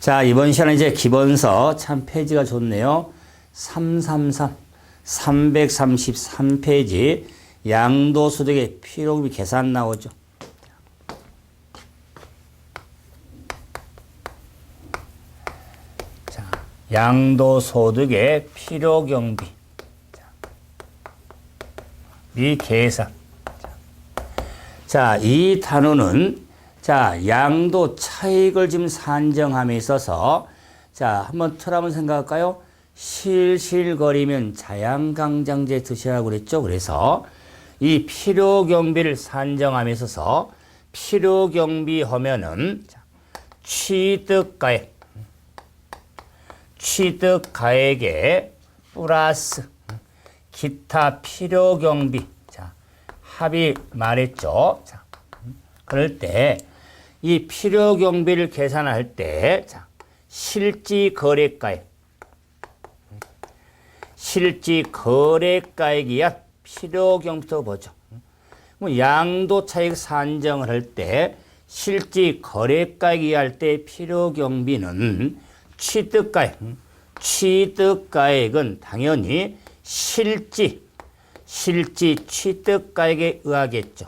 자, 이번 시간은 이제 기본서 참 페이지가 좋네요. 333페이지 양도소득의 필요금이 계산 나오죠. 자, 양도소득의 필요경비 이 계산. 자, 이 단어는 자, 양도 차익을 지금 산정함에 있어서 자, 한번 한번 생각할까요? 실실거리면 자양강장제 드시라고 그랬죠. 그래서 이 필요경비를 산정함에 있어서 필요경비 하면은 취득가액에 플러스 기타 필요경비. 자, 합의 말했죠. 자, 그럴 때 이 필요경비를 계산할 때 자, 실지거래가액이야 필요경비부터 보죠. 양도차익 산정을 할 때 실지거래가액이 할 때 필요경비는 취득가액은 당연히 실지 취득가액에 의하겠죠.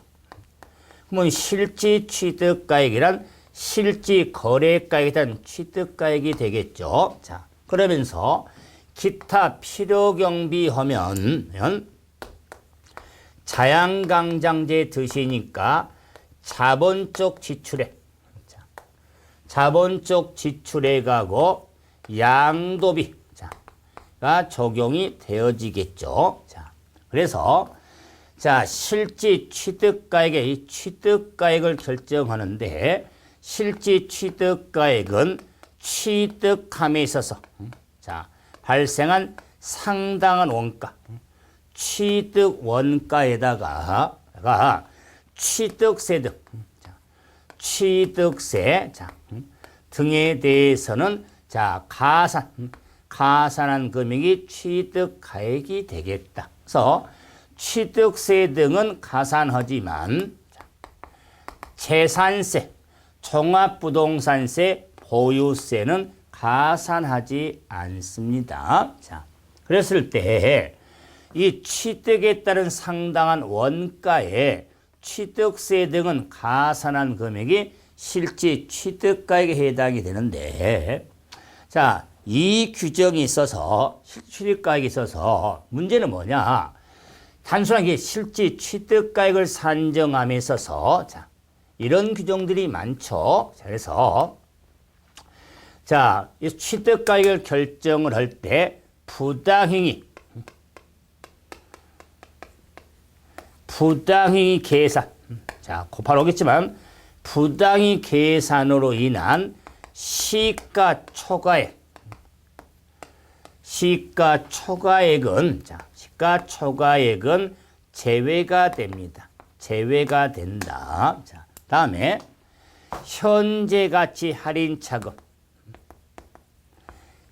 그러면 실지 취득가액이란 실지 거래가액에 대한 취득가액이 되겠죠. 자, 그러면서 기타 필요경비 하면 자양강장제 드시니까 자본적 지출에 자본적 지출에 가고 양도비가 적용이 되어지겠죠. 자, 그래서 자, 실지 취득가액의 이 취득가액을 결정하는데 실지 취득가액은 취득함에 있어서 자, 발생한 상당한 원가 취득 원가에다가 취득세 등에 대해서는 자, 가산한 금액이 취득가액이 되겠다. 그래서 취득세 등은 가산하지만 재산세, 종합부동산세, 보유세는 가산하지 않습니다. 자, 그랬을 때 이 취득에 따른 상당한 원가에 취득세 등은 가산한 금액이 실제 취득가액에 해당이 되는데 자, 이 규정이 있어서 취득가액이 있어서 문제는 뭐냐? 단순하게 실제 취득가액을 산정함에 있어서 자, 이런 규정들이 많죠. 그래서 자, 이 취득가액을 결정을 할 때 부당행위 계산. 자, 곧바로 오겠지만 부당히 계산으로 인한 시가초과액은 제외가 됩니다. 제외가 된다. 자, 다음에 현재가치 할인차금.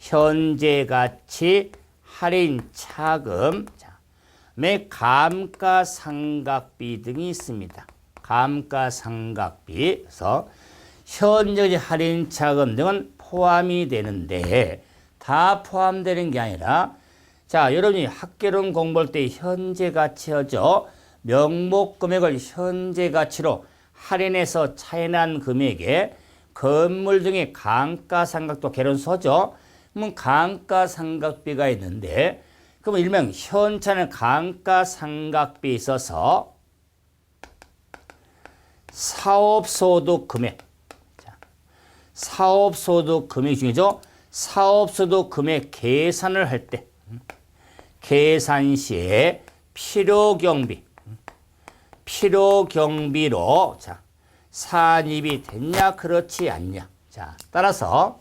현재가치 할인차금. 자, 감가상각비 등이 있습니다. 감가상각비. 그래서 현재가치 할인차금 등은 포함이 되는데 다 포함되는 게 아니라 자, 여러분이 학개론 공부할 때 현재가치 하죠. 명목금액을 현재가치로 할인해서 차이난 금액에 건물 등의 감가상각도 개론서죠. 그러면 감가상각비가 있는데 그러면 일명 현차는 감가상각비에 있어서 사업소득 금액. 자, 사업소득 금액 중이죠. 사업소득 금액 계산을 할 때 계산 시에 필요경비로 자, 산입이 됐냐 그렇지 않냐. 자, 따라서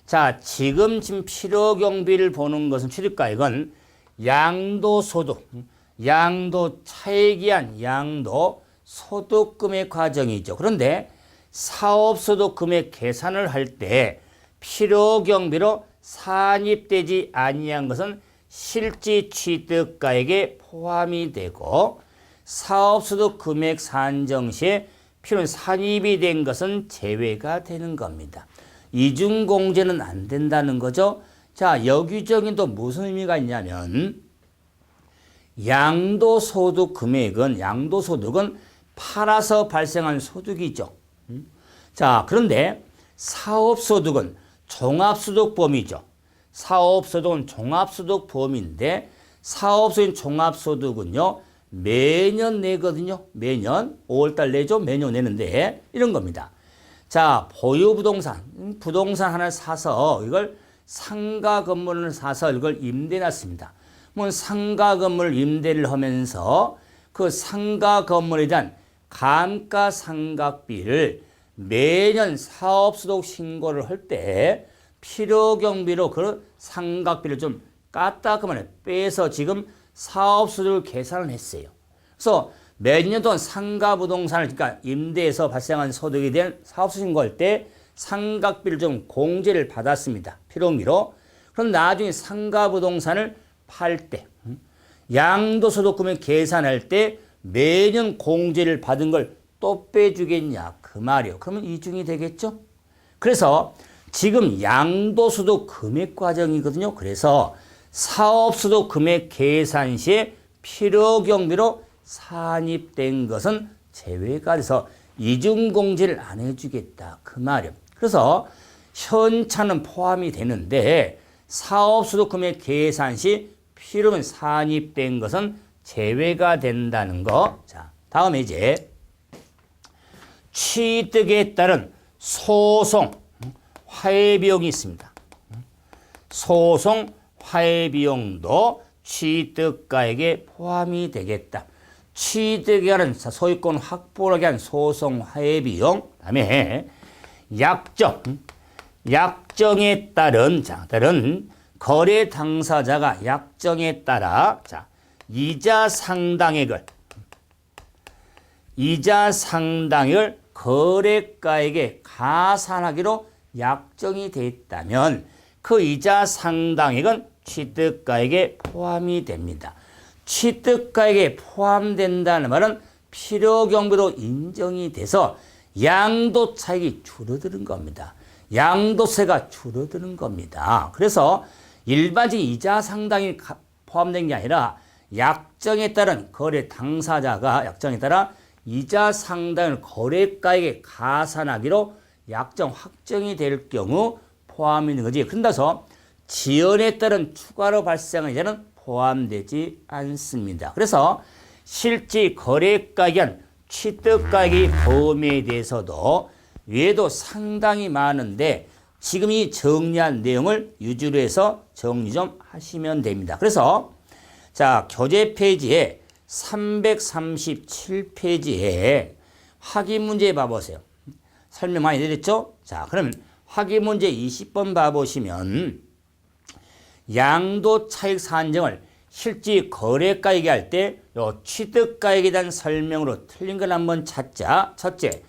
자, 지금 필요경비를 보는 것은 취득가액은 양도소득, 양도차익이한 양도소득금액 과정이죠. 그런데 사업소득금액 계산을 할 때 필요경비로 산입되지 아니한 것은 실지 취득가액에 포함이 되고 사업소득 금액 산정 시에 필요한 산입이 된 것은 제외가 되는 겁니다. 이중공제는 안 된다는 거죠. 자, 여기저기 또 무슨 의미가 있냐면 양도소득 금액은 양도소득은 팔아서 발생한 소득이죠. 자, 그런데 사업소득은 종합소득 범위죠. 사업소득은 종합소득 범위인데 사업소득 종합소득은요 매년 내거든요. 매년 5월달 내죠. 매년 내는데 이런 겁니다. 자, 보유 부동산 하나를 사서 이걸 상가 건물을 사서 이걸 임대해놨습니다. 뭐 상가 건물 임대를 하면서 그 상가 건물에 대한 감가상각비를 매년 사업소득 신고를 할 때 필요경비로 그 상각비를 좀 깠다 그만해 빼서 지금 사업소득을 계산을 했어요. 그래서 몇 년 동안 상가 부동산을 그러니까 임대해서 발생한 소득에 대한 사업소득 신고할 때 상각비를 좀 공제를 받았습니다. 필요경비로. 그럼 나중에 상가 부동산을 팔 때 양도소득금을 계산할 때 매년 공제를 받은 걸 또 빼주겠냐 그 말이요. 그러면 이중이 되겠죠. 그래서 지금 양도소득 금액 과정이거든요. 그래서 사업소득 금액 계산 시에 필요경비로 산입된 것은 제외가 돼서 이중공제를 안 해주겠다 그 말이요. 그래서 현차는 포함이 되는데 사업소득 금액 계산 시 필요면 산입된 것은 제외가 된다는 거. 자, 다음에 이제 취득에 따른 소송, 화해비용이 있습니다. 소송, 화해비용도 취득가액에 포함이 되겠다. 취득에 관한 소유권 확보를 위한 소송, 화해비용, 그다음에 약정에 따른 거래 당사자가 약정에 따라 이자 상당액을 거래가액에 가산하기로 약정이 돼 있다면 그 이자 상당액은 취득가액에 포함이 됩니다. 취득가액에 포함된다는 말은 필요경비로 인정이 돼서 양도 차익이 줄어드는 겁니다. 양도세가 줄어드는 겁니다. 그래서 일반적인 이자 상당이 포함된 게 아니라 약정에 따른 거래 당사자가 약정에 따라 이자 상당을 거래가액에 가산하기로 약정 확정이 될 경우 포함이 있는 거지. 그런다서 지연에 따른 추가로 발생한 이자는 포함되지 않습니다. 그래서 실제 거래가액, 취득가액의 범위에 대해서도 외에도 상당히 많은데 지금 이 정리한 내용을 위주로 해서 정리 좀 하시면 됩니다. 그래서 자, 교재 페이지에 337페이지에 확인 문제 봐보세요. 설명 많이 드렸죠? 자, 그러면 확인 문제 20번 봐보시면 양도 차익 산정을 실제 거래가액에 할 때 요 취득가액에 대한 설명으로 틀린 걸 한번 찾자. 첫째,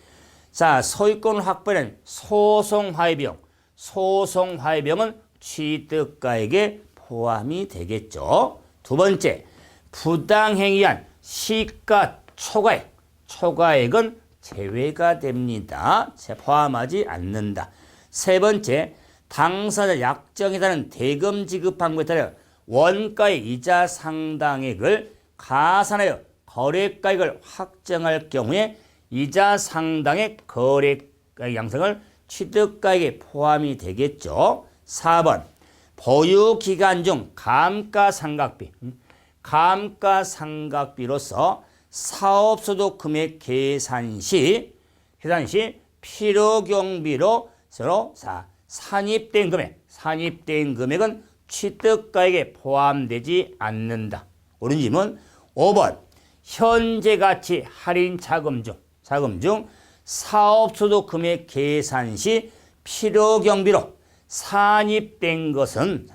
자, 소유권 확보는 소송화해비용. 소송화해비용은 취득가액에 포함이 되겠죠. 두 번째, 부당행위한 시가 초과액. 초과액은 제외가 됩니다. 포함하지 않는다. 세 번째, 당사자 약정에 따른 대금 지급 항목에 따라 원가의 이자 상당액을 가산하여 거래가액을 확정할 경우에 이자 상당액 거래가액 양상을 취득가액에 포함이 되겠죠. 4번, 보유기간 중 감가상각비. 감가상각비로서 사업소득 금액 계산 시 필요경비로 서로 산입된 금액은 취득가액에 포함되지 않는다. 옳은 질문. 5번, 현재 가치 할인 자금 중 사업소득 금액 계산 시 필요경비로 산입된 것은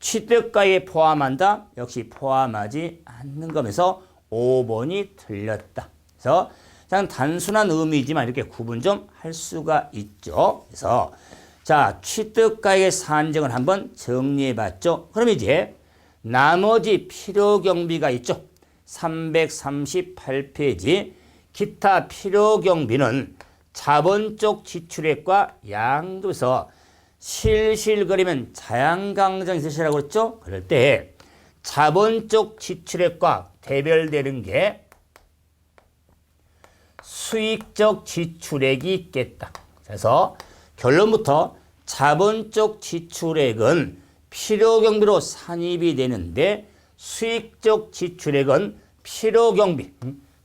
취득가액에 포함한다. 역시 포함하지 않는 거면서 5번이 틀렸다. 그래서 그냥 단순한 의미이지만 이렇게 구분 좀 할 수가 있죠. 그래서 자, 취득가액의 산정을 한번 정리해 봤죠. 그럼 이제 나머지 필요경비가 있죠. 338페이지 기타 필요경비는 자본적 지출액과 양도에서 실실거리면 자양강장이 있으시라고 그랬죠? 그럴 때 자본적 지출액과 대별되는 게 수익적 지출액이 있겠다. 그래서 결론부터 자본적 지출액은 필요경비로 산입이 되는데 수익적 지출액은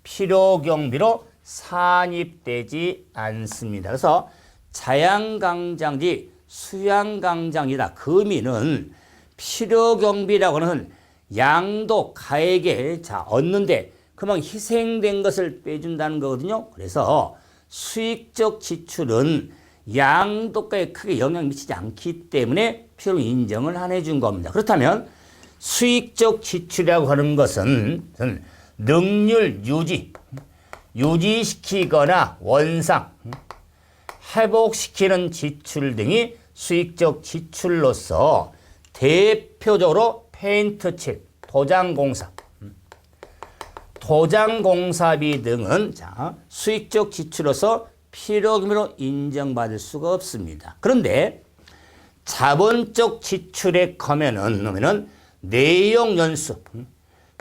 필요경비로 산입되지 않습니다. 그래서 자양강장지 수양강장이다. 그 의미는 필요경비라고 하는 양도 가액에 얻는데 그만 희생된 것을 빼준다는 거거든요. 그래서 수익적 지출은 양도가에 크게 영향 미치지 않기 때문에 필요 인정을 안 해준 겁니다. 그렇다면 수익적 지출이라고 하는 것은 능률 유지시키거나 원상, 회복시키는 지출 등이 수익적 지출로서 대표적으로 페인트칠, 도장공사비 등은 수익적 지출로서 필요경비로 인정받을 수가 없습니다. 그런데 자본적 지출액 하면은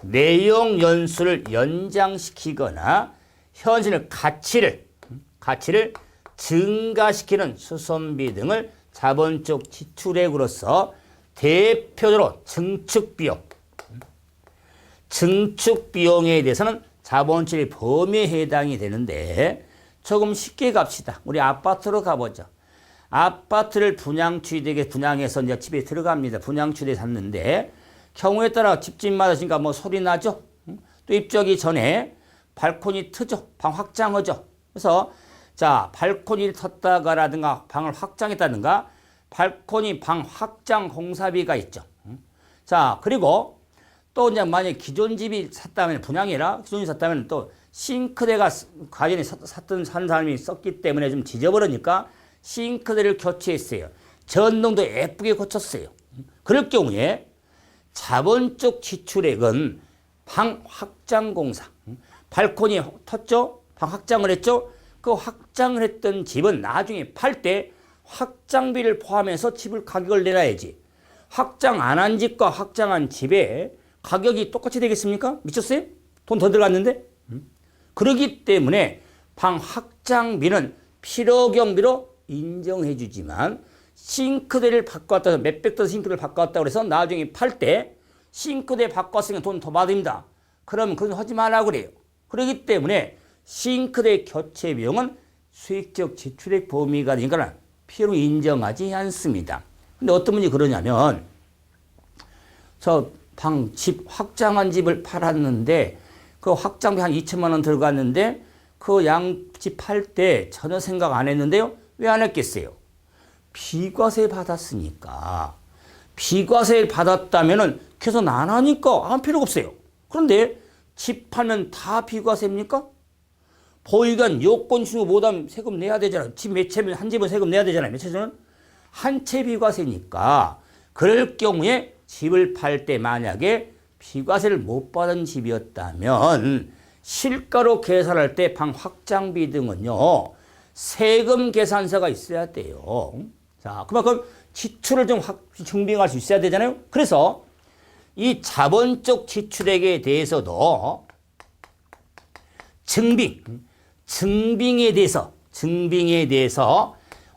내용연수를 연장시키거나 현실의 가치를 증가시키는 수선비 등을 자본적 지출액으로서 대표적으로 증축비용에 대해서는 자본주의 범위에 해당이 되는데 조금 쉽게 갑시다. 우리 아파트로 가보죠. 아파트를 분양취득에 분양해서 이제 집에 들어갑니다. 분양취득에 샀는데 경우에 따라 집집마다 지금 뭐 소리 나죠? 또 입주하기 전에 발코니 트죠? 방 확장하죠? 그래서 자, 발코니를 텄다가라든가 방을 확장했다든가 발코니 방 확장 공사비가 있죠. 자, 그리고 또 이제 만약에 기존 집이 샀다면 분양이라 기존 집이 샀다면 또 싱크대가 가전에 산 사람이 썼기 때문에 좀 지저분하니까 싱크대를 교체했어요. 전동도 예쁘게 고쳤어요. 그럴 경우에 자본적 지출액은 방 확장 공사, 발코니 텄죠? 방 확장을 했죠? 그 확장을 했던 집은 나중에 팔 때 확장비를 포함해서 집을 가격을 내놔야지. 확장 안 한 집과 확장한 집의 가격이 똑같이 되겠습니까? 미쳤어요? 돈 더 들어갔는데? 그렇기 때문에 방 확장비는 필요경비로 인정해 주지만 싱크대를 바꿔왔다 해서 몇백 도 싱크대를 바꿔왔다고 해서 나중에 팔 때 싱크대 바꿨으니까 돈 더 받습니다. 그러면 그건 하지 말라고 그래요. 그렇기 때문에 싱크대 교체 비용은 수익적 지출액 범위가 되니까 필요 인정하지 않습니다. 근데 어떤 분이 그러냐면 저 집 확장한 집을 팔았는데 그 확장비 한 2천만 원 들어갔는데 그 양집 팔 때 전혀 생각 안 했는데요. 왜 안 했겠어요? 비과세 받았으니까. 비과세 받았다면은 계속 안 하니까 안 필요가 없어요. 그런데 집 팔면 다 비과세입니까? 보유관 요건 신고 못하면 세금 내야 되잖아요. 집 몇 채면 한 집은 세금 내야 되잖아요. 몇 채는 한 채 비과세니까. 그럴 경우에 집을 팔 때 만약에 비과세를 못 받은 집이었다면 실가로 계산할 때 방 확장비 등은요. 세금 계산서가 있어야 돼요. 자, 그만큼 지출을 좀 증빙할 수 있어야 되잖아요. 그래서 이 자본적 지출액에 대해서도 증빙에 대해서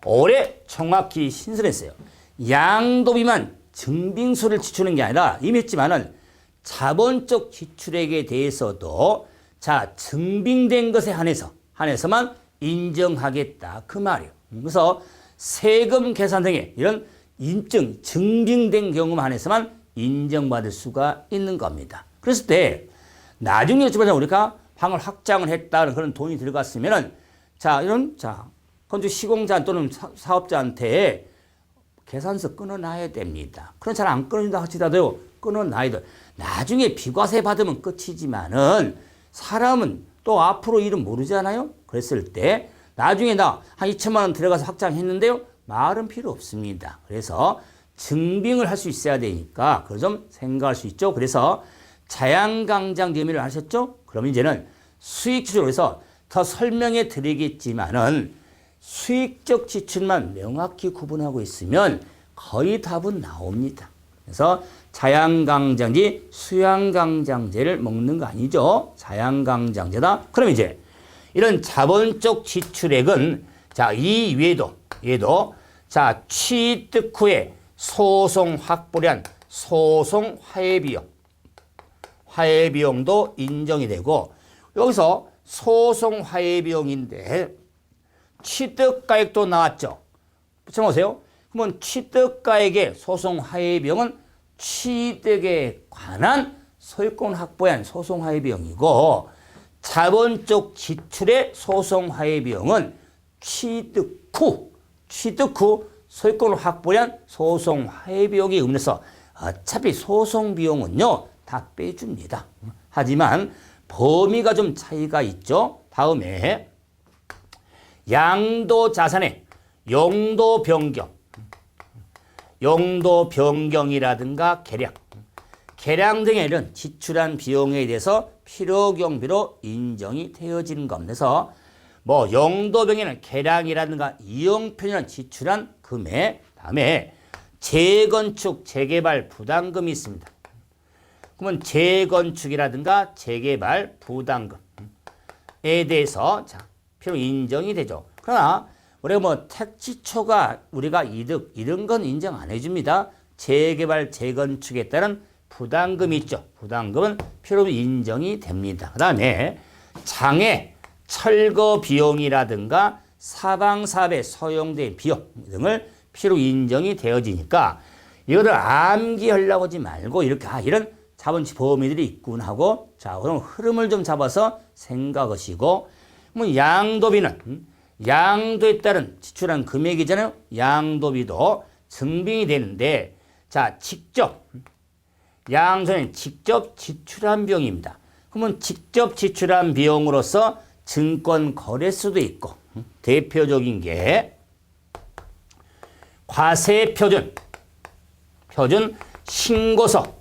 올해 정확히 신설했어요. 양도비만 증빙서를 지출하는 게 아니라 이미 했지만은 자본적 지출액에 대해서도 자, 증빙된 것에 한해서만 인정하겠다. 그 말이에요. 그래서 세금 계산 등의 이런 증빙된 경우만 한해서만 인정받을 수가 있는 겁니다. 그랬을 때 나중에 우리가 방을 확장을 했다는 그런 돈이 들어갔으면은 건축 시공자 또는 사업자한테 계산서 끊어놔야 됩니다. 그런 잘 안 끊어진다 하더라도 끊어놔야 돼. 나중에 비과세 받으면 끝이지만은 사람은 또 앞으로 일은 모르잖아요. 그랬을 때 나중에 나 한 2천만 원 들어가서 확장했는데요. 말은 필요 없습니다. 그래서 증빙을 할 수 있어야 되니까 그걸 좀 생각할 수 있죠. 그래서 자양강장 의미를 하셨죠? 그럼 이제는 수익 추적에서 더 설명해 드리겠지만은 수익적 지출만 명확히 구분하고 있으면 거의 답은 나옵니다. 그래서 자양강장제, 수양강장제를 먹는 거 아니죠. 자양강장제다. 그럼 이제 이런 자본적 지출액은 자, 이 얘도 자, 취득 후에 소송 확보한 소송 화해비용도 인정이 되고, 여기서 소송 화해비용인데 취득가액도 나왔죠. 붙여보세요. 그러면 취득가액의 소송 화해비용은 취득에 관한 소유권 확보한 소송 화해비용이고, 자본적 지출의 소송 화해비용은 취득 후 소유권을 확보한 소송 화해비용에 의해서 어차피 소송 비용은요 다 빼줍니다. 하지만 범위가 좀 차이가 있죠. 다음에 양도 자산의 용도 변경이라든가 계량 등의 이런 지출한 비용에 대해서 필요경비로 인정이 되어지는 겁니다. 뭐 용도 변경이나 계량이라든가 이용편이나 지출한 금액, 다음에 재건축, 재개발 부담금이 있습니다. 그러면 재건축이라든가 재개발 부담금에 대해서 자, 필요 인정이 되죠. 그러나 우리가 뭐 택지초가 우리가 이득 이런 건 인정 안 해줍니다. 재개발, 재건축에 따른 부담금이 있죠. 부담금은 필요 인정이 됩니다. 그 다음에 장애, 철거 비용이라든가 사방사업에 소용된 비용 등을 필요 인정이 되어지니까 이거를 암기하려고 하지 말고 이렇게 이런 자본치 범위들이 있군 하고, 자, 그럼 흐름을 좀 잡아서 생각하시고, 뭐 양도비는 양도에 따른 지출한 금액이잖아요. 양도비도 증빙이 되는데, 자, 양도는 직접 지출한 비용입니다. 그러면 직접 지출한 비용으로서 증권 거래소도 있고, 대표적인 게 과세표준, 신고서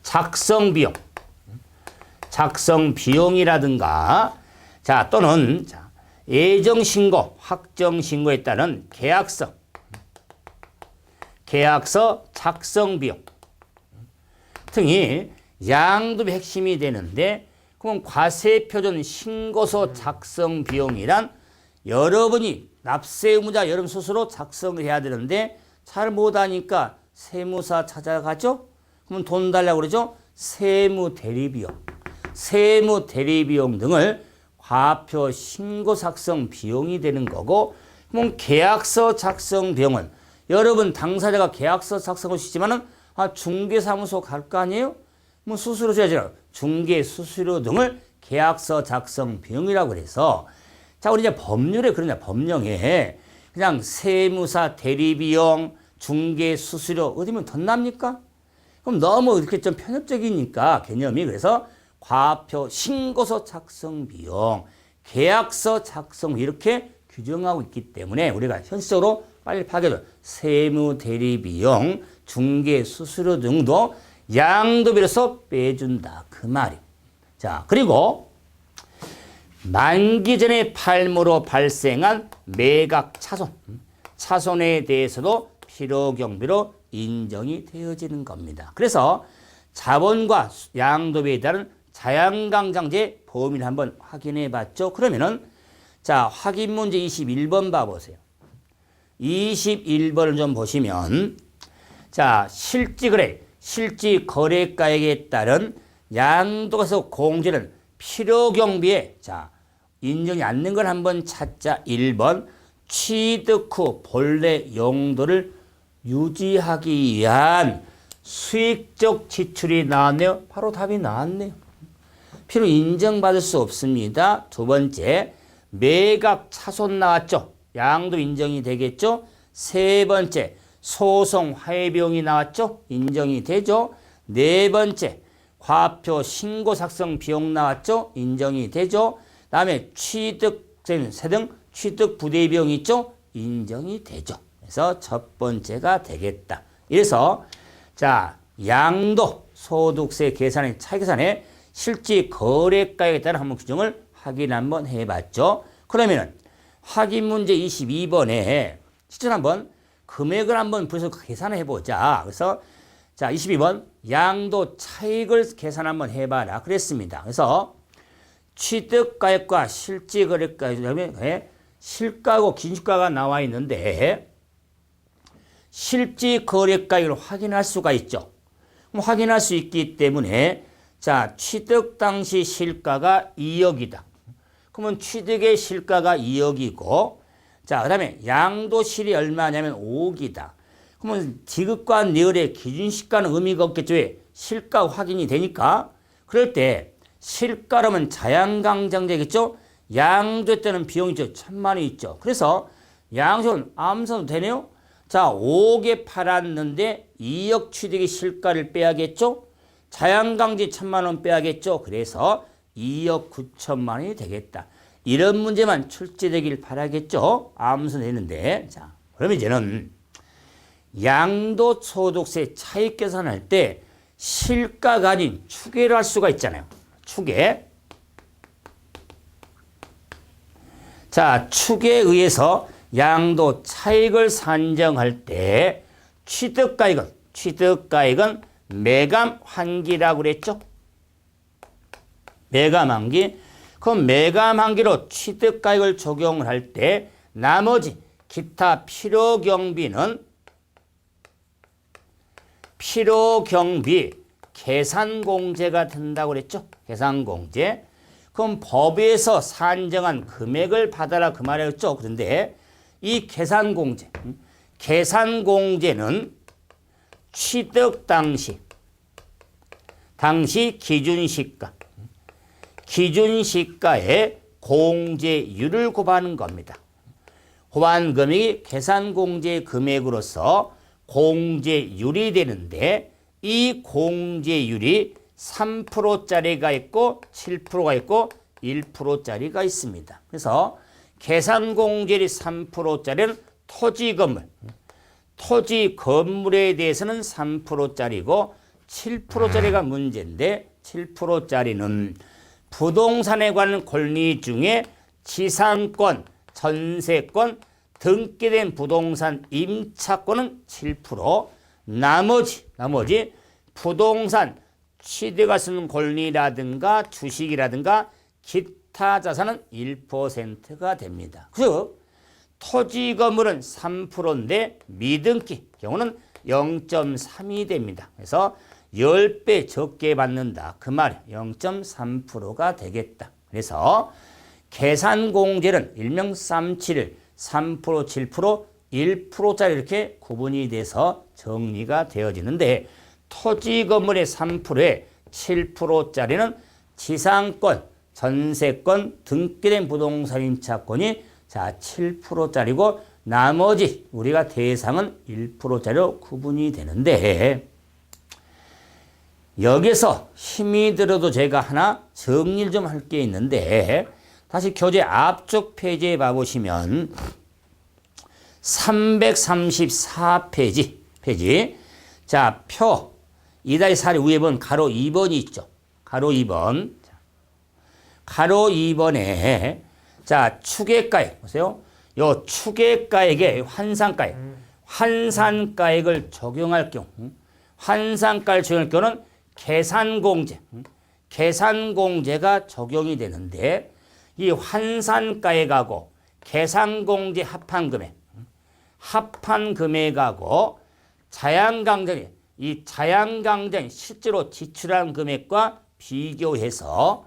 작성 비용이라든가, 자, 또는 자, 예정신고, 확정신고에 따른 계약서 작성 비용 등이 양도비 핵심이 되는데, 그럼 과세표준 신고서 작성 비용이란 여러분이 납세 의무자 여러분 스스로 작성을 해야 되는데 잘 못하니까 세무사 찾아가죠? 그러면 돈 달라고 그러죠? 세무 대리비용 등을 과표 신고 작성 비용이 되는 거고, 그럼 계약서 작성 비용은 여러분 당사자가 계약서 작성을 시지만은 중개사무소 갈 거 아니에요? 뭐 수수료 줘야죠. 중개 수수료 등을 계약서 작성 비용이라고 그래서, 자, 우리 이제 법률에 그러냐, 법령에 그냥 세무사 대리비용, 중개 수수료 어디면 덧납니까? 그럼 너무 이렇게 좀 편협적이니까 개념이, 그래서 과표 신고서 작성 비용, 계약서 작성 이렇게 규정하고 있기 때문에 우리가 현실적으로 빨리 파악해줘. 세무 대리비용, 중개 수수료 등도 양도비로서 빼준다 그 말이에요. 자, 그리고 만기 전에 팔모로 발생한 매각 차손에 대해서도 필요경비로 인정이 되어지는 겁니다. 그래서 자본과 양도비에 따른 자양강장제 범위를 한번 확인해 봤죠. 그러면은 자, 확인 문제 21번 봐보세요. 21번을 좀 보시면, 자, 실지거래가액에 따른 양도가서 공제는 필요경비에 자, 인정이 않는 걸 한번 찾자. 1번 취득 후 본래 용도를 유지하기 위한 수익적 지출이 나왔네요. 바로 답이 나왔네요. 필요 인정받을 수 없습니다. 두 번째 매각 차손 나왔죠. 양도 인정이 되겠죠. 세 번째 소송 화해비용이 나왔죠. 인정이 되죠. 네 번째 과표 신고 작성 비용 나왔죠. 인정이 되죠. 다음에 취득세 등 취득 부대 비용 있죠. 인정이 되죠. 그래서 첫 번째가 되겠다. 이래서 자, 양도 소득세 계산의 차이 계산에 실지 거래가액에 따른 한번 규정을 확인 한번 해봤죠. 그러면은 확인 문제 22번에 실전 한번 금액을 한번 벌써 계산을 해보자. 그래서 자 22번 양도 차익을 계산 한번 해봐라 그랬습니다. 그래서 취득가액과 실지거래가액 실가고 기준가가 나와 있는데 실지거래가액을 확인할 수가 있죠. 그럼 확인할 수 있기 때문에 자 취득 당시 실가가 2억이다. 그러면 취득의 실가가 2억이고 자 그다음에 양도실이 얼마냐면 5억이다. 그러면 지급과 내열의 기준시가는 의미가 없겠죠. 왜? 실가 확인이 되니까. 그럴 때 실가라면 자양강장되겠죠. 양도 때는 비용이 있죠. 1,000만 원 있죠. 그래서 양도는 암산도 되네요. 자 5억에 팔았는데 2억 취득의 실가를 빼야겠죠. 자양강지 1,000만 원 빼야겠죠. 그래서 2억 9천만 원이 되겠다. 이런 문제만 출제되길 바라겠죠. 암수 내는데. 자, 그러면 이제는 양도소득세 차익 계산할 때 실가가 아닌 추계를 할 수가 있잖아요. 추계. 자, 추계에 의해서 양도 차익을 산정할 때 취득가액은 매감 환기라고 그랬죠. 매감 환기. 그럼 매감 환기로 취득가액을 적용을 할 때 나머지 기타 필요경비는 필요경비 계산공제가 된다고 그랬죠. 계산공제. 그럼 법에서 산정한 금액을 받아라 그 말이었죠. 그런데 이 계산공제는 취득 당시 기준시가의 공제율을 곱하는 겁니다. 곱한 금액이 계산공제 금액으로서 공제율이 되는데 이 공제율이 3%짜리가 있고 7%가 있고 1%짜리가 있습니다. 그래서 계산공제율이 3%짜리는 토지 건물에 대해서는 3%짜리고 7%짜리가 문제인데 7%짜리는 부동산에 관한 권리 중에 지상권, 전세권, 등기된 부동산 임차권은 7%, 나머지 부동산 취득할 수 있는 권리라든가 주식이라든가 기타 자산은 1%가 됩니다. 즉 토지 건물은 3%인데 미등기 경우는 0.3이 됩니다. 그래서 10배 적게 받는다. 그 말이 0.3%가 되겠다. 그래서 계산공제는 일명 쌈치를 3%, 7%, 1%짜리 이렇게 구분이 돼서 정리가 되어지는데 토지 건물의 3%에 7%짜리는 지상권, 전세권, 등기된 부동산 임차권이 자 7%짜리고 나머지 우리가 대상은 1%짜리로 구분이 되는데 여기서 힘이 들어도 제가 하나 정리를 좀 할 게 있는데 다시 교재 앞쪽 페이지에 봐보시면 334페이지 자, 표 2-4 위에 보면 가로 2번이 있죠. 가로 2번. 가로 2번에 자, 추계가액 보세요. 요 추계가액에 환산가액을 적용할 경우 환산가액을 적용할 경우는 계산공제가 적용이 되는데 이 환산가액하고 계산공제 합한 금액하고 자양강장이 실제로 지출한 금액과 비교해서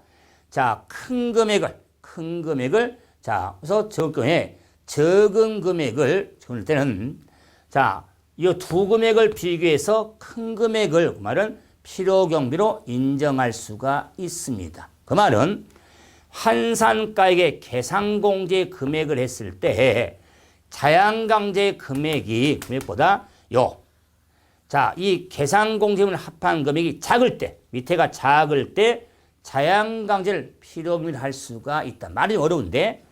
자, 큰 금액을 자, 그래서 적은 금액을 적을 때는 자, 이 두 금액을 비교해서 큰 금액을 그 말은 필요경비로 인정할 수가 있습니다. 그 말은 환산가액의 계산공제 금액을 했을 때 자양강제 금액보다 자, 이 계산공제물 합한 금액이 밑에가 작을 때 자양강제를 필요경비를 할 수가 있다. 말이 어려운데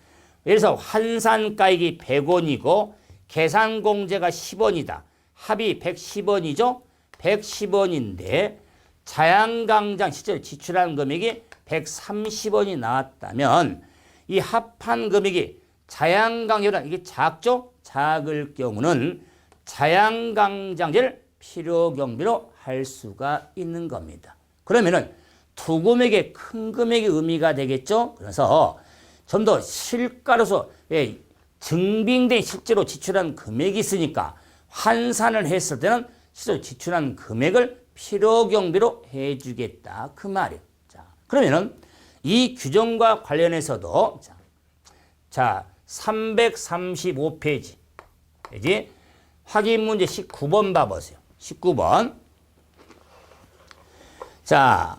예를 들어서 환산가액이 100원이고 계산공제가 10원이다. 합이 110원이죠. 110원인데 자양강장 실제로 지출한 금액이 130원이 나왔다면 이 합한 금액이 자양강장제보다 이게 작죠? 작을 경우는 자양강장제를 필요경비로 할 수가 있는 겁니다. 그러면은 두 금액의 큰 금액의 의미가 되겠죠? 그래서 좀 더 실가로서 증빙된 실제로 지출한 금액이 있으니까 환산을 했을 때는 실제로 지출한 금액을 필요경비로 해주겠다 그 말이에요. 자, 그러면은 이 규정과 관련해서도 자 335페이지 확인 문제 19번 봐보세요. 19번. 자,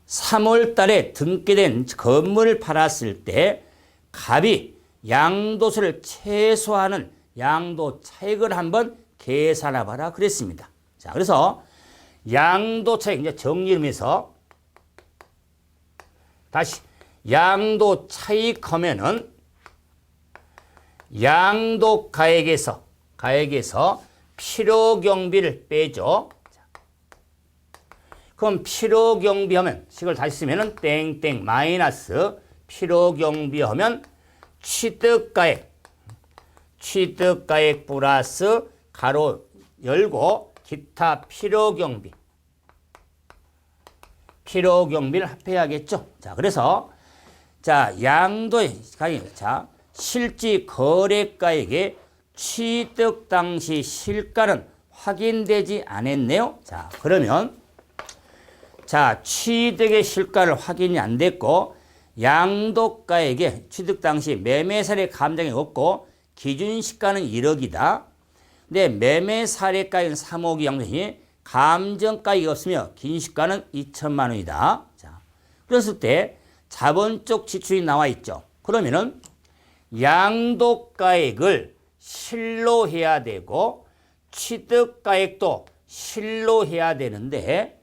3월 달에 등기된 건물을 팔았을 때 갑이 양도세를 최소화하는 양도 차익을 한번 계산해 봐라 그랬습니다. 자, 그래서 양도 차익 이제 정리하면서 다시 양도 차익 하면은 양도 가액에서 필요경비를 빼죠. 그럼 필요경비 하면 식을 다시 쓰면은 땡땡 마이너스 필요경비 하면 취득가액 플러스 가로 열고 기타 필요경비를 합해야겠죠. 자, 그래서 자, 양도의 가액 자, 실지 거래가액의 취득 당시 실가는 확인되지 않았네요. 자, 그러면 자, 취득의 실가를 확인이 안 됐고 양도가액의 취득 당시 매매사례 감정이 없고 기준시가는 1억이다. 근데 매매사례가액은 3억이 양도시 감정가액이 없으며 기준시가는 2천만 원이다. 자, 그랬을 때 자본적 지출이 나와 있죠. 그러면은 양도가액을 실로 해야 되고 취득가액도 실로 해야 되는데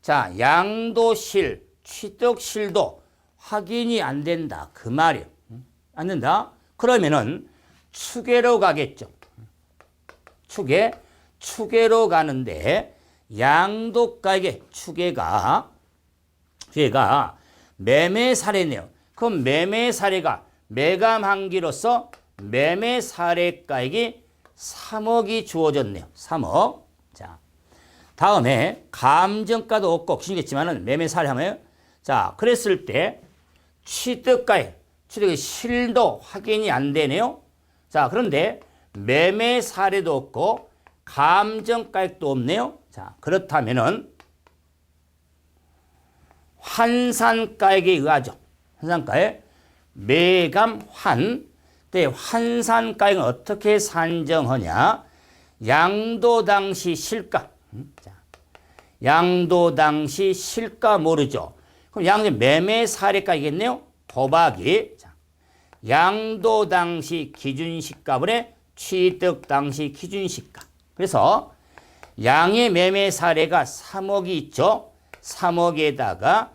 자, 양도실, 취득실도 확인이 안 된다. 그 말이에요. 안 된다? 그러면은 추계로 가겠죠. 추계로 가는데 양도가액의 추계가 매매 사례네요. 그럼 매매 사례가 매감한기로서 매매 사례가액이 3억이 주어졌네요. 3억. 자, 다음에 감정가도 없고 기준이겠지만은 매매 사례 하면 자, 그랬을 때 취득가액, 취득의 실도 확인이 안 되네요. 자, 그런데 매매 사례도 없고 감정가액도 없네요. 자, 그렇다면은 환산가액에 의하죠. 환산가액 매감환 때 환산가액은 어떻게 산정하냐? 양도 당시 실가. 자, 양도 당시 실가 모르죠. 그럼 양도 매매 사례가이겠네요. 곱하기 자, 양도 당시 기준시가분의 취득 당시 기준시가. 그래서 양의 매매 사례가 3억이 있죠. 3억에다가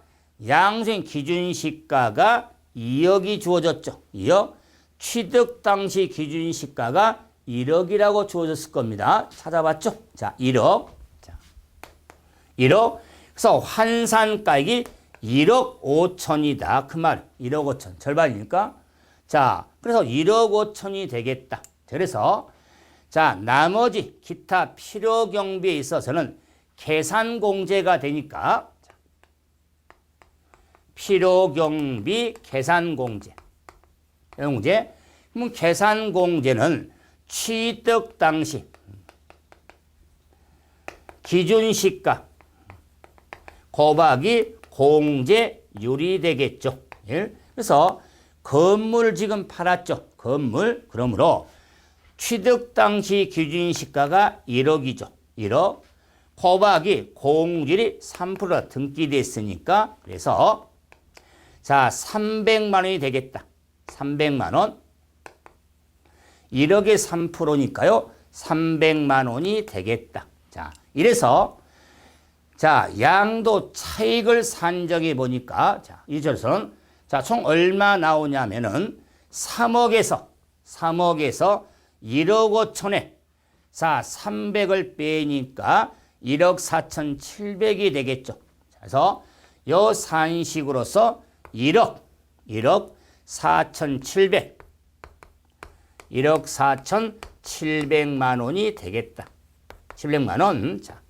양수인 기준시가가 2억이 주어졌죠. 2억. 취득 당시 기준시가가 1억이라고 주어졌을 겁니다. 찾아봤죠? 자, 1억. 자, 1억. 그래서 환산가액이 1억 5천이다. 그 말. 1억 5천. 절반이니까. 자, 그래서 1억 5천이 되겠다. 그래서 자, 나머지 기타 필요 경비에 있어서는 계산 공제가 되니까 필요 경비 계산 공제. 그러면 계산 공제는 취득 당시 기준시가 곱하기 공제율이 되겠죠. 그래서 건물을 지금 팔았죠. 건물. 그러므로 취득 당시 기준시가가 1억이죠. 1억 곱하기 공제율이 3% 등기됐으니까 그래서 자 300만 원이 되겠다. 300만 원. 1억의 3%니까요. 300만 원이 되겠다. 자, 이래서 자, 양도 차익을 산정해 보니까 자, 이 절선 자, 총 얼마 나오냐면은 3억에서 1억 5천에 자, 300을 빼니까 1억 4,700이 되겠죠. 그래서 요 산식으로서 1억 4,700 1억 4,700만 원이 되겠다. 700만 원. 자,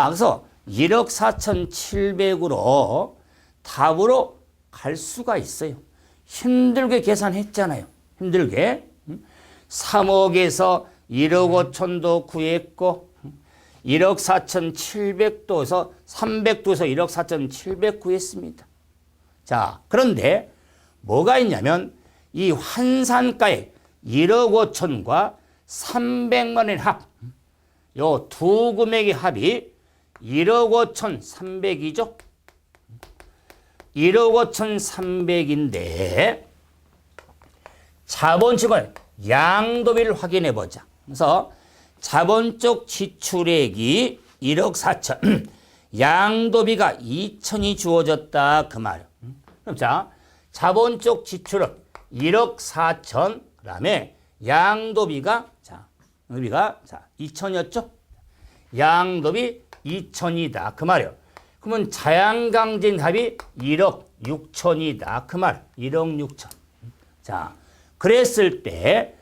그래서 1억 4,700으로 답으로 갈 수가 있어요. 힘들게 계산했잖아요. 힘들게. 3억에서 1억 5천도 구했고 1억 4,700도에서 300도에서 1억 4,700 구했습니다. 자, 그런데 뭐가 있냐면 이 환산가액 1억 5천과 300만 원의 합, 요 두 금액의 합이 1억 5,300이죠. 1억 5,300인데 자본축을 양도비를 확인해 보자. 그래서 자본적 지출액이 1억 4천, 양도비가 2천이 주어졌다 그 말이에요. 그럼 자, 자본적 지출은 1억 4천, 그다음에 양도비가 2천이었죠. 양도비 2천이다 그 말이에요. 그러면 자양강진 합이 1억 6천이다 그 말. 1억 6천. 자, 그랬을 때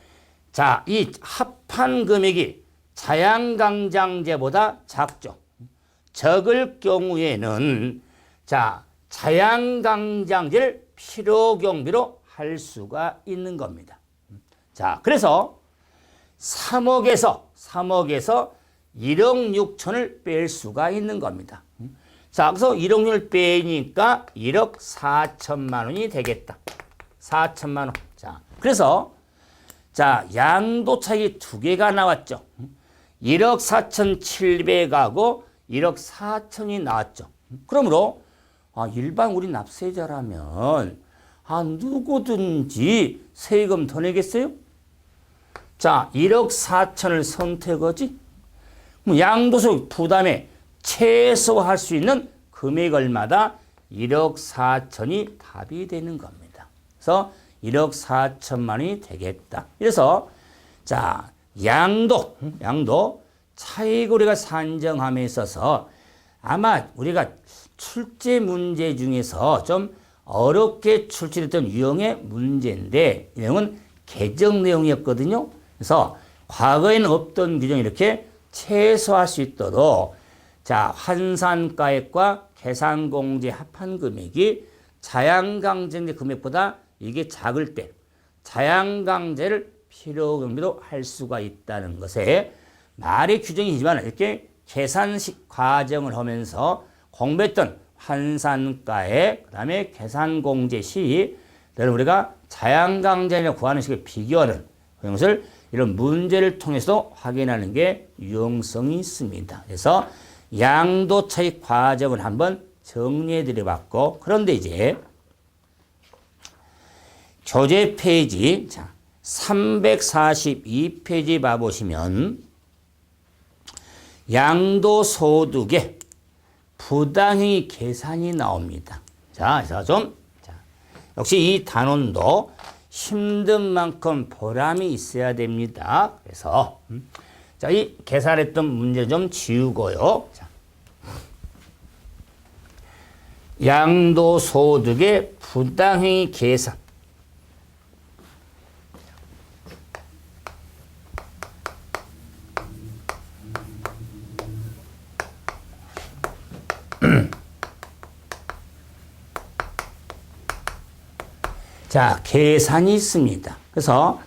자, 이 합한 금액이 자양강장제보다 작죠. 적을 경우에는 자, 자양강장제를 필요경비로 할 수가 있는 겁니다. 자, 그래서 3억에서 1억 6천을 뺄 수가 있는 겁니다. 자, 그래서 1억 6을 빼니까 1억 4천만 원이 되겠다. 4천만 원. 자, 그래서 자, 양도 차익이 두 개가 나왔죠. 1억 4,700하고 1억 4천이 나왔죠. 그러므로 일반 우리 납세자라면 누구든지 세금 더 내겠어요? 자, 1억 4천을 선택하지? 그럼 양도세 부담에 최소화할 수 있는 금액 얼마다 1억 4천이 답이 되는 겁니다. 그래서 1억 4천만 원이 되겠다. 그래서 자, 양도 차익 우리가 산정함에 있어서 아마 우리가 출제 문제 중에서 좀 어렵게 출제됐던 유형의 문제인데 이 내용은 개정 내용이었거든요. 그래서 과거에는 없던 규정이 이렇게 최소화할 수 있도록 자, 환산가액과 계산공제 합한 금액이 자양강제 금액보다 이게 작을 때 자양강제를 필요경비로 할 수가 있다는 것에 말의 규정이지만 이렇게 계산식 과정을 하면서 공부했던 환산가액, 그 다음에 계산공제 시 우리가 자양강제를 구하는 식을 비교하는 것을 이런 문제를 통해서 확인하는 게 유용성이 있습니다. 그래서 양도차익 과정을 한번 정리해 드려 봤고, 그런데 이제 교재 페이지 342페이지 봐보시면 양도소득의 부당행위 계산이 나옵니다. 자, 역시 이 단원도 힘든 만큼 보람이 있어야 됩니다. 그래서 자, 이 계산했던 문제 좀 지우고요. 자, 양도소득의 부당행위 계산. 자, 계산이 있습니다. 그래서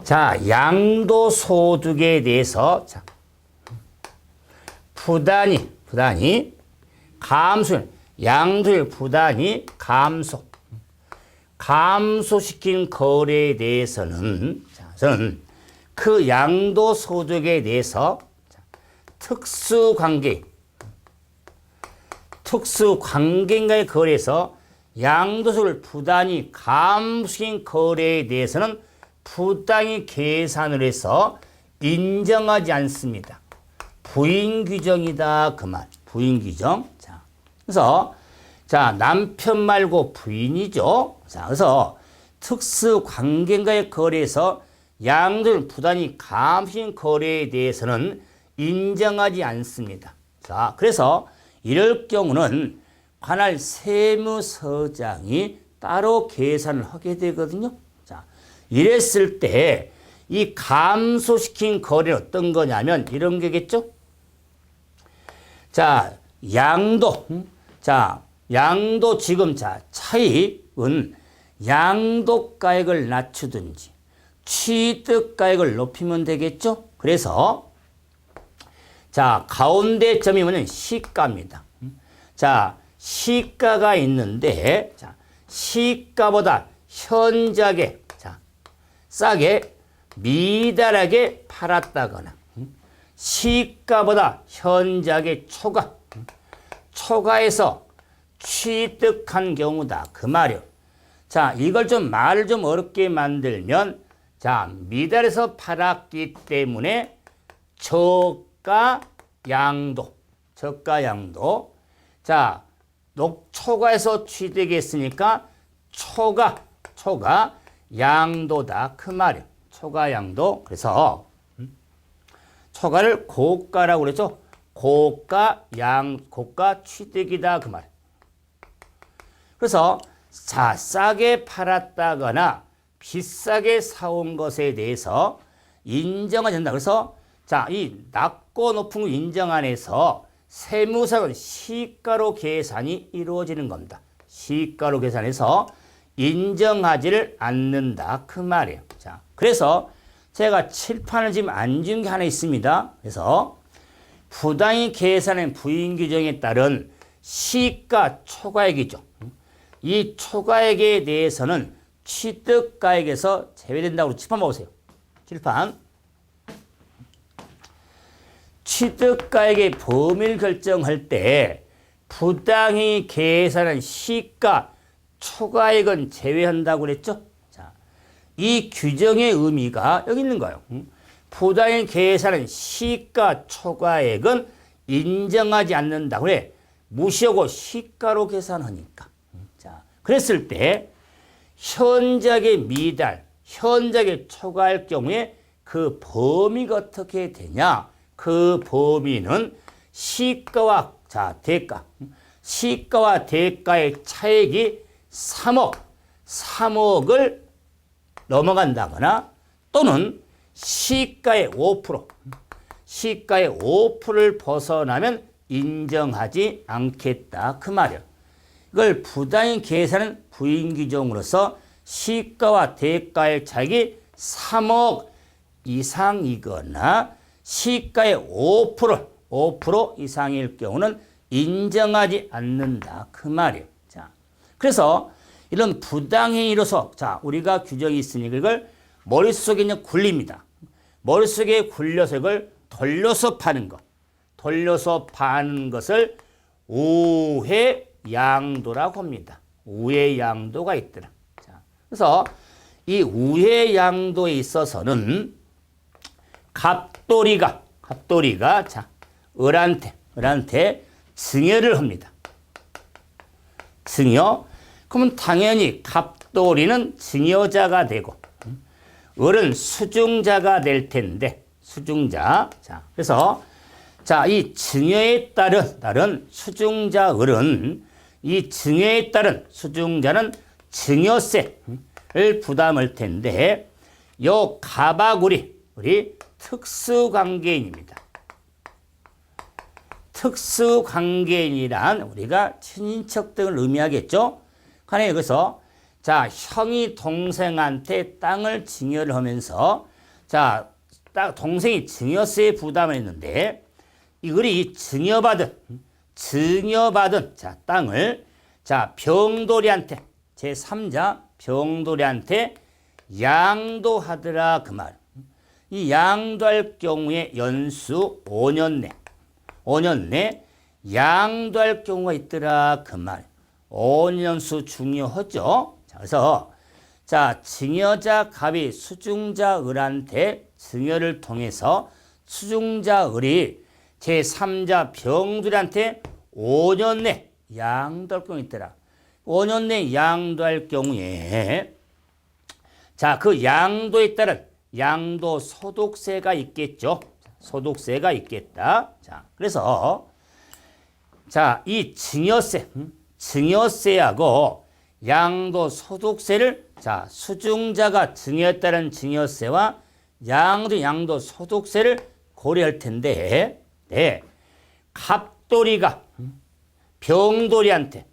자, 양도소득에 대해서 자, 부단이 감소, 양도의 부단이 감소시킨 거래에 대해서는 저는 그 양도소득에 대해서 특수관계인과의 거래에서 양도소득을 부단히 감소시킨 거래에 대해서는 부당히 계산을 해서 인정하지 않습니다. 부인 규정이다 그 말. 부인 규정. 자, 그래서 자, 남편 말고 부인이죠. 자, 그래서 특수 관계인과의 거래에서 양도를 부단히 감소시킨 거래에 대해서는 인정하지 않습니다. 자, 그래서 이럴 경우는 관할 세무서장이 따로 계산을 하게 되거든요. 자, 이랬을 때 이 감소시킨 거리는 어떤 거냐면 이런 게겠죠? 자, 양도. 자, 양도 지금 차익은 양도가액을 낮추든지 취득가액을 높이면 되겠죠? 그래서 자, 가운데 점이 뭐냐면 시가입니다. 자, 시가가 있는데 자, 시가보다 현저하게 싸게 미달하게 팔았다거나 시가보다 현저하게 초과해서 취득한 경우다. 그 말이요. 자, 이걸 좀 말을 좀 어렵게 만들면 자, 미달해서 팔았기 때문에 저가 양도. 자, 초과해서 취득했으니까 초과 양도다. 그 말이요. 초과 양도. 그래서 초과를 고가라고 그랬죠. 고가 취득이다. 그 말. 그래서 자, 싸게 팔았다거나 비싸게 사온 것에 대해서 인정하지 않는다. 그래서 자, 이 낮고 높은 인정 안에서 세무사는 시가로 계산이 이루어지는 겁니다. 시가로 계산해서 인정하지를 않는다. 그 말이에요. 자, 그래서 제가 칠판을 지금 안 준 게 하나 있습니다. 그래서 부당히 계산한 부인 규정에 따른 시가 초과액이죠. 이 초과액에 대해서는 취득가액에서 제외된다고 칠판 봐보세요. 칠판. 취득가액의 범위를 결정할 때 부당히 계산한 시가 초과액은 제외한다고 그랬죠? 자, 이 규정의 의미가 여기 있는 거예요. 부당히 계산한 시가 초과액은 인정하지 않는다. 그래, 무시하고 시가로 계산하니까. 자, 그랬을 때 현저하게 미달, 현저하게 초과할 경우에 그 범위가 어떻게 되냐? 그 범위는 시가와 대가, 시가와 대가의 차액이 3억을 넘어간다거나 또는 시가의 5%를 벗어나면 인정하지 않겠다. 그 말이에요. 이걸 부당히 계산은 부인 규정으로서 시가와 대가의 차익이 3억 이상이거나 시가의 5% 이상일 경우는 인정하지 않는다. 그 말이에요. 자, 그래서 이런 부당행위로서 자, 우리가 규정이 있으니까 이걸 머릿속에 그냥 굴립니다. 머릿속에 굴려서 이걸 돌려서 파는 것. 돌려서 파는 것을 우회양도라고 합니다. 우회양도가 있더라. 자, 그래서 이 우회양도에 있어서는 갑돌이가 자, 을한테 증여를 합니다. 증여. 그러면 당연히 갑돌이는 증여자가 되고 을은 수중자가 될 텐데 수중자. 자, 그래서 자, 이 증여에 따른 수중자 을은 이 증여에 따른 수중자는 증여세를 부담할 텐데 요 갑하구리 우리 특수관계인입니다. 특수관계인이란 우리가 친인척 등을 의미하겠죠. 간에 여기서 자, 형이 동생한테 땅을 증여를 하면서 자, 동생이 증여세 부담을 했는데 이글이 증여받은 자, 땅을 자, 병돌이한테 제3자 병돌이한테 양도하더라. 그 말. 이 양도할 경우에 연수 5년 내 양도할 경우가 있더라. 그 말. 5년수 중요하죠. 자, 그래서 자, 증여자 갑이 수중자 을한테 증여를 통해서 수중자 을이 제3자 병들한테 5년 내 양도할 경우 있더라. 5년 내 양도할 경우에 자, 그 양도에 따른 양도 소득세가 있겠죠. 소득세가 있겠다. 자, 그래서 자, 이 증여세하고 양도소득세를 자 수증자가 증여했다는 증여세와 양도소득세를 고려할 텐데 네. 갑돌이가 병돌이한테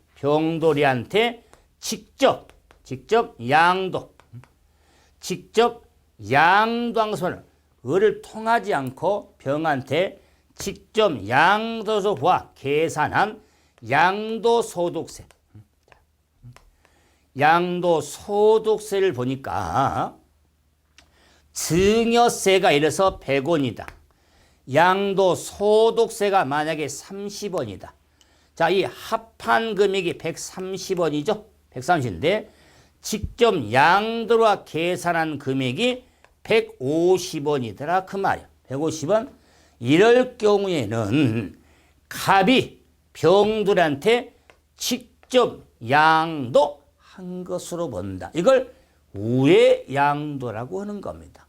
직접 양도한 것은 을을 통하지 않고 병한테 직접 양도소와 계산한 양도소득세를 보니까 증여세가 이래서 100원이다. 양도소득세가 만약에 30원이다. 자, 이 합한 금액이 130원이죠. 130인데 직접 양도와 계산한 금액이 150원이더라 그 말이야. 150원. 이럴 경우에는 갑이 병들한테 직접 양도한 것으로 본다. 이걸 우회양도라고 하는 겁니다.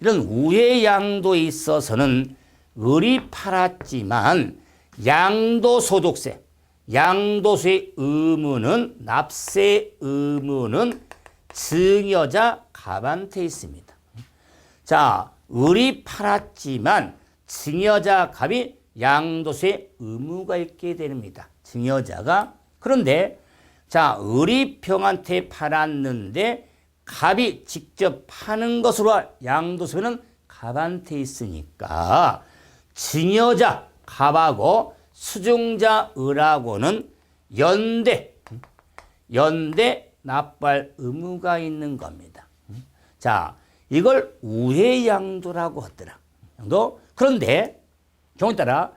이런 우회양도에 있어서는 을이 팔았지만 양도소득세, 양도세의 의무는 납세 의무는 증여자 갑한테 있습니다. 자, 을이 팔았지만 증여자 갑이 양도세 의무가 있게 됩니다. 증여자가. 그런데 자, 을이 병한테 팔았는데 갑이 직접 파는 것으로 양도세는 갑한테 있으니까 증여자 갑하고 수증자 을하고는 연대 납부할 의무가 있는 겁니다. 자, 이걸 우회양도라고 하더라. 그런데 경우에 따라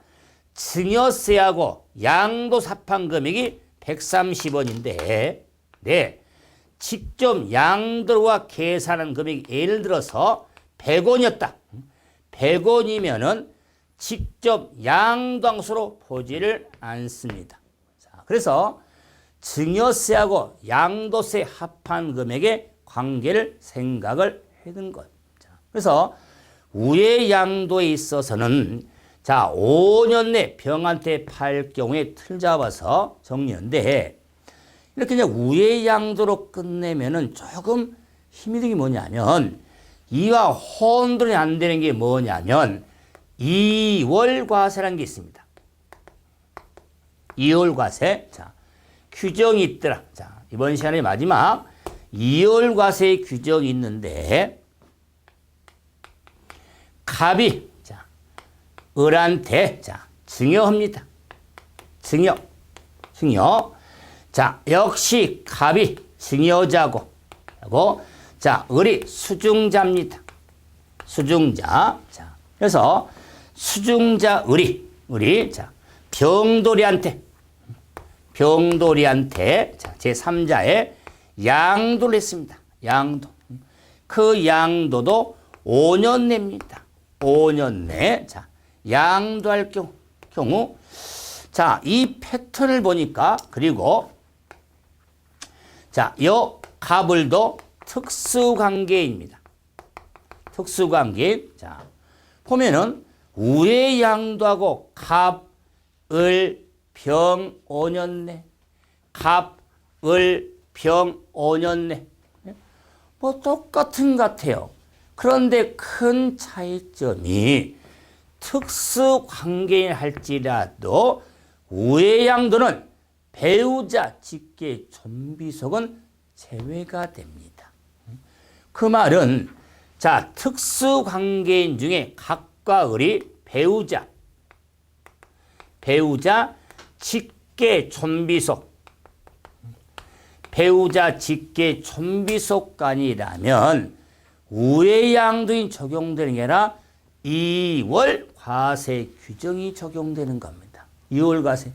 증여세하고 양도사판 금액이 130원인데 네, 직접 양도와 계산한 금액이 예를 들어서 100원이었다. 100원이면은 직접 양도한 것으로 보지를 않습니다. 자, 그래서 증여세하고 양도세 합한 금액의 관계를 생각을 해둔 것. 자, 그래서 우회양도에 있어서는 자 5년 내 병한테 팔 경우에 틀 잡아서 정리하는데 이렇게 이제 우회양도로 끝내면은 조금 힘이 든 게 뭐냐면 이와 혼돈이 안 되는 게 뭐냐면 이월과세라는 게 있습니다. 이월과세. 자, 규정이 있더라. 자, 이번 시간의 마지막 이월과세의 규정이 있는데 갑이 자, 을한테 자, 증여합니다. 증여. 자, 역시 갑이 증여자고 하고 자, 을이 수증자입니다. 수증자. 자, 그래서 수증자 을이 자, 병돌이한테 자, 제3자의 양도를 했습니다. 양도. 그 양도도 5년 내입니다. 5년 내. 자, 양도할 경우 자, 이 패턴을 보니까 그리고 자, 요 갑을도 특수관계입니다. 특수관계. 자, 보면은 우회양도하고 갑, 을, 병 5년 내. 갑, 을, 병 5년 내. 뭐 똑같은 것 같아요. 그런데 큰 차이점이 특수관계인 할지라도 우회양도는 배우자 직계 존비속은 제외가 됩니다. 그 말은 자 특수관계인 중에 갑과 을이 배우자 직계 존비속 간이라면 우회양도인 적용되는 게 아니라 이월과세 규정이 적용되는 겁니다. 이월과세.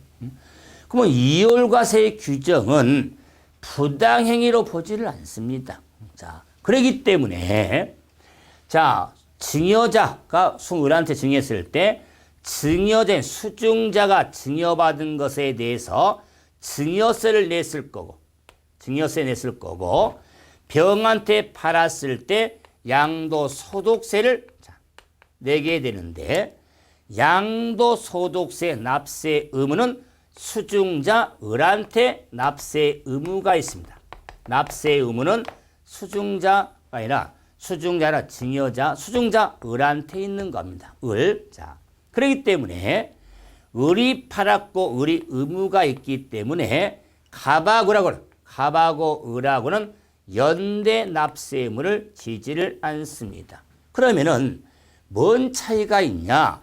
그러면 이월과세의 규정은 부당행위로 보지를 않습니다. 자, 그렇기 때문에 자 증여자가 을한테 증여했을 때 증여된 수증자가 증여받은 것에 대해서 증여세를 냈을 거고 병한테 팔았을 때 양도소득세를 내게 되는데 양도소득세 납세 의무는 수중자 을한테 납세 의무가 있습니다. 납세 의무는 수중자가 아니라 증여자, 수중자 을한테 있는 겁니다. 을. 자, 그렇기 때문에 을이 팔았고 을이 의무가 있기 때문에 갑하고 을하고는 연대 납세 의무를 지지를 않습니다. 그러면은 뭔 차이가 있냐?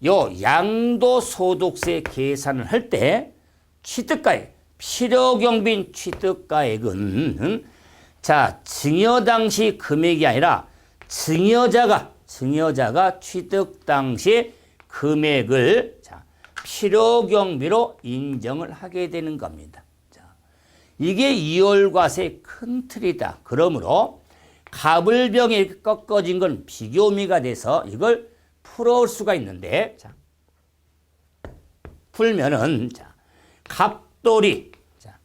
요 양도소득세 계산을 할 때 취득가액, 필요경비인 취득가액은 자, 증여 당시 금액이 아니라 증여자가 취득 당시 금액을 자, 필요경비로 인정을 하게 되는 겁니다. 자, 이게 이월과세의 큰 틀이다. 그러므로 갑을병이 이렇게 꺾어진 건 비교미가 돼서 이걸 풀어올 수가 있는데, 자, 풀면은, 자, 갑돌이, 자,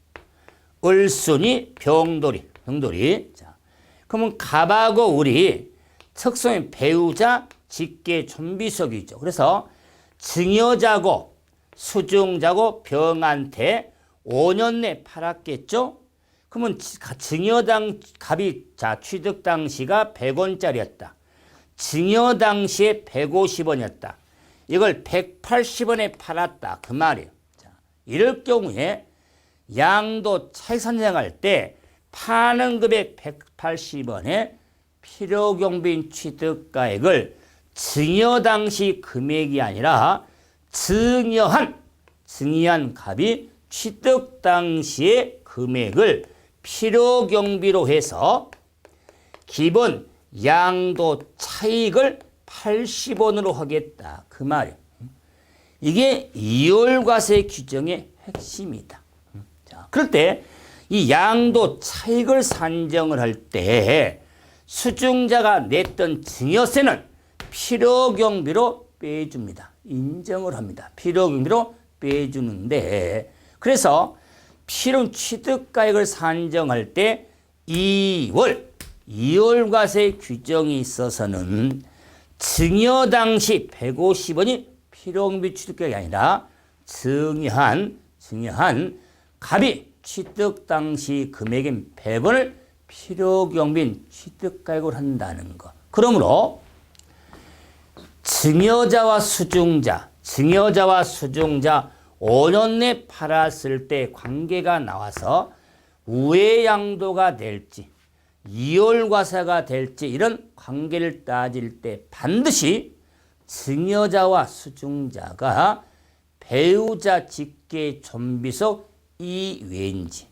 을순이, 병돌이. 자, 그러면 갑하고 을이 특성의 배우자, 직계, 존비속이죠. 그래서 증여자고, 수중자고, 병한테 5년 내 팔았겠죠? 그러면 갑이 자, 취득 당시가 100원짜리였다. 증여 당시에 150원이었다. 이걸 180원에 팔았다. 그 말이에요. 자, 이럴 경우에 양도 차익 산정할 때 파는 금액 180원에 필요경비인 취득가액을 증여 당시 금액이 아니라 증여한 갑이 취득 당시의 금액을 필요경비로 해서 기본 양도 차익을 80원으로 하겠다. 그 말이에요. 이게 이월과세 규정의 핵심이다. 자, 그럴 때 이 양도 차익을 산정을 할 때 수중자가 냈던 증여세는 필요경비로 빼줍니다. 인정을 합니다. 필요경비로 빼주는데 그래서 필요 취득가액을 산정할 때 이월과세 규정이 있어서는 증여 당시 150원이 필요경비 취득가액이 아니라 증여한 갑이 취득 당시 금액인 100원을 필요경비인 취득가액으로 한다는 것. 그러므로 증여자와 수중자 5년 내 팔았을 때 관계가 나와서 우회양도가 될지 이월과세가 될지 이런 관계를 따질 때 반드시 증여자와 수중자가 배우자 직계 존비속 이외인지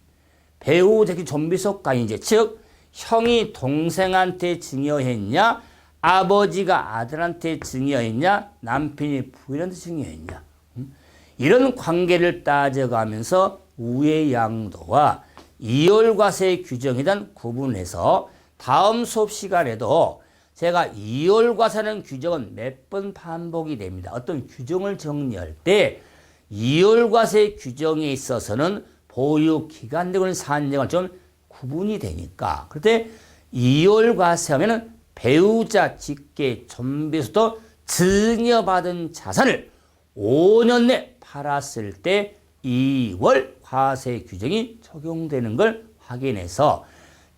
배우자 직계 존비속가 아닌지 즉 형이 동생한테 증여했냐 아버지가 아들한테 증여했냐 남편이 부인한테 증여했냐 이런 관계를 따져가면서 우회양도와 이월과세 규정에 대한 구분해서 다음 수업 시간에도 제가 이월과세라는 규정은 몇 번 반복이 됩니다. 어떤 규정을 정리할 때 이월과세 규정에 있어서는 보유 기간 등을 산정할 좀 구분이 되니까 그럴 때 이월과세 하면은 배우자 직계 존비속도 증여받은 자산을 5년 내 팔았을 때 2월 과세 규정이 적용되는 걸 확인해서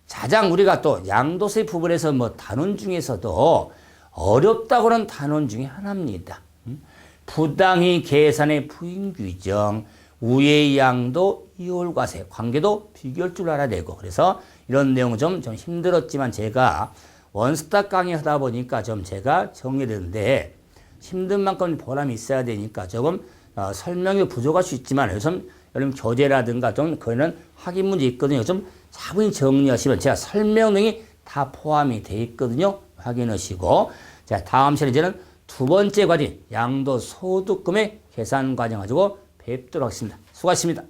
가장 우리가 또 양도세 부분에서 뭐 단원 중에서도 어렵다고 하는 단원 중에 하나입니다. 부당히 계산의 부인 규정, 우회양도, 이월과세 관계도 비교할 줄 알아야 되고 그래서 이런 내용은 좀 힘들었지만 제가 원스타 강의 하다 보니까 좀 제가 정리되는데 힘든 만큼 보람이 있어야 되니까 조금 설명이 부족할 수 있지만 요즘 여러분 교재라든가 좀 그거는 확인 문제 있거든요. 좀 차분히 정리하시면 제가 설명이 다 포함이 되어 있거든요. 확인하시고 자 다음 시간에 이제는 두 번째 과정 양도소득금의 계산 과정 가지고 뵙도록 하겠습니다. 수고하셨습니다.